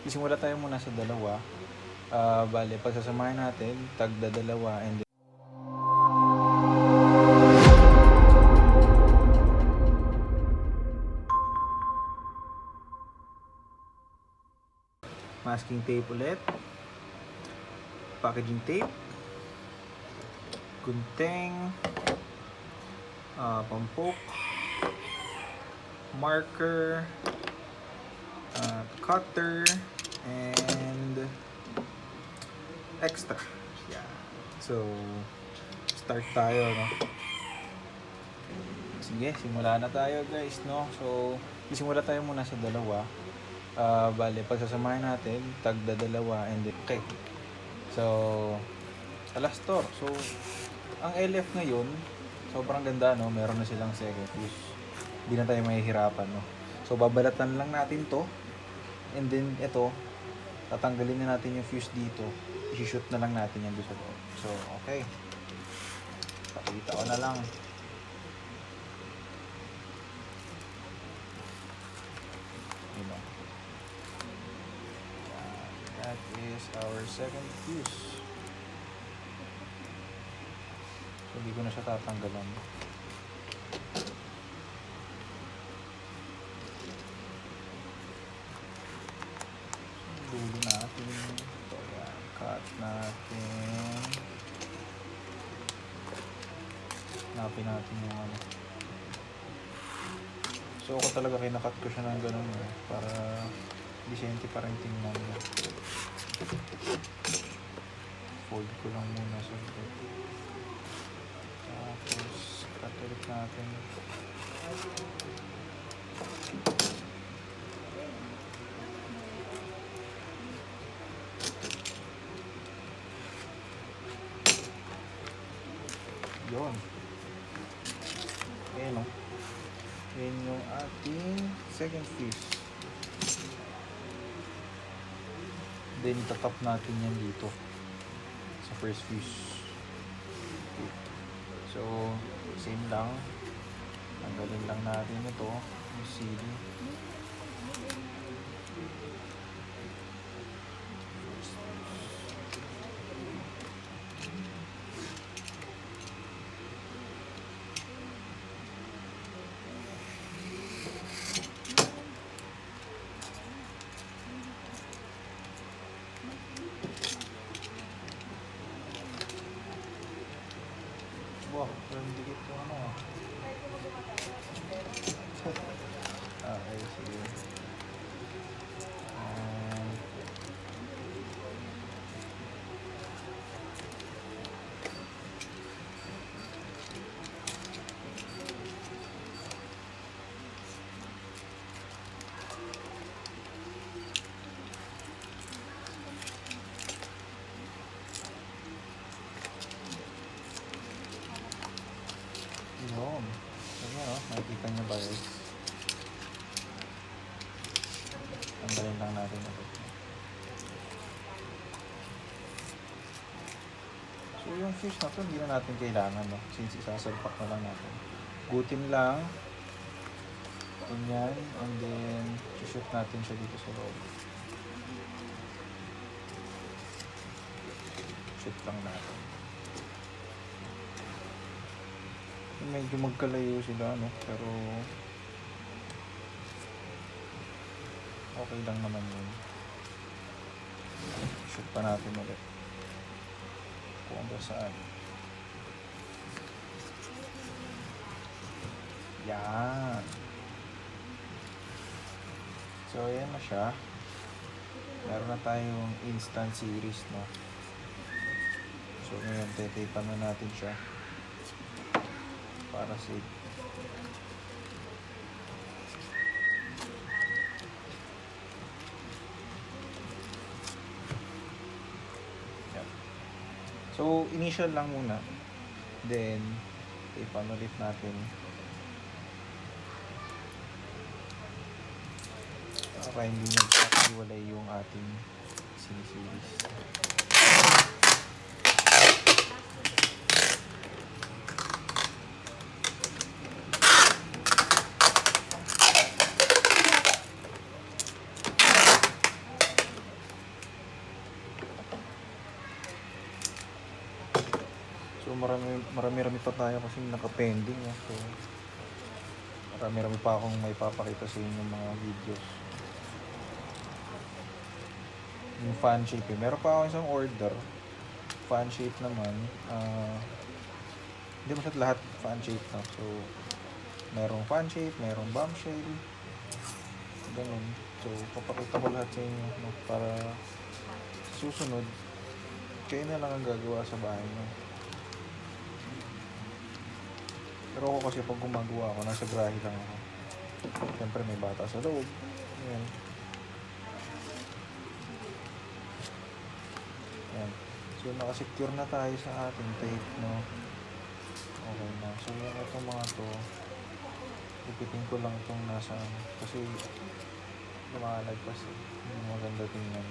Isimula tayo muna sa dalawa. Bale, pagsasamahin natin, tagda-dalawa, and then masking tape ulit, packaging tape, gunting, pampok, marker, cutter, and extra. Yeah. So, start tayo, no? Sige, simula na tayo, guys, no? So, isimula tayo muna sa dalawa. Bale, pagsasamahin natin, tagda-dalawa, and then, okay. So, alastor. So, ang LF ngayon, sobrang ganda, no? Meron na silang second fuse. Hindi na tayo mahihirapan, no? So, babalatan lang natin to. And then, ito, tatanggalin na natin yung fuse dito. I-shoot na lang natin yan doon sa loob. So, okay. Pakita ko na lang. Diba? That is our second fuse. So, hindi ko na siya tatanggalan. Dulo natin. Ito yan. Cut natin. Hanapin natin yung ano. So, ako talaga kinakat ko siya ng ganun para disente pa rin tingnan niya. Fold ko lang muna sa ito. Tapos, cut ulit natin. Yun. Ayan o. Ayan yung ating second fuse. Then, itatap natin yan dito sa first fuse. Okay. So, same lang. Tanggalin lang natin ito, yung CD. Wow, parang dikit ko ano. Okay, sige. Yun. Ayan o, nakikita nyo ba guys? Tanggalin lang natin ito. So yung fuse na to, hindi na natin kailangan, no? Since isasalpak na lang natin. Gutin lang. Ganyan. And then, shoot natin siya dito sa loob. Shoot lang natin. Medyo magkalayo sila, no? Pero okay lang naman yun. Shoot pa natin ulit kung hanggang saan. Yan. So ayan na siya. Meron na tayong instant series, no? So ngayon tetipan na natin siya para safe. Yan. So initial lang muna, then tipan ulit natin para hindi nagkakahiwalay yung ating series. So marami pa tayo kasi naka-pending. No? So marami pa akong may papakita sa inyo mga videos. Yung fan shape eh. Meron pa ako isang order. Fan shape naman. Hindi mo lahat fan shape na. So merong fan shape, merong bombshell. Ganun. So papakita ko lahat sa inyo no? Para susunod kayo na lang ang gagawa sa bahay nyo. Pero ako kasi pag gumagawa ako, nasa grahe lang ako. Siyempre may bata sa loob. Ayan. Ayan. So nakasecure na tayo sa ating tape, no? Okay na. So yung itong mga to, ipitin ko lang itong nasa, kasi lumalagpas eh. Hindi maganda tingnan.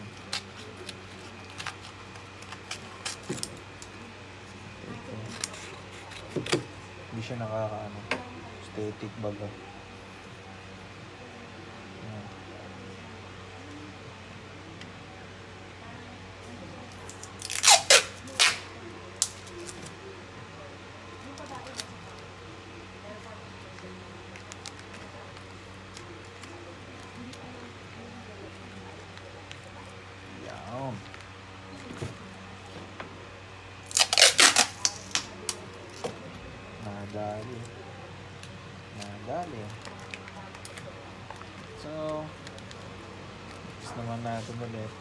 Hindi siya nakakaano, aesthetic baga. Ayan. Yan. Nadali. So, next naman natin ulit.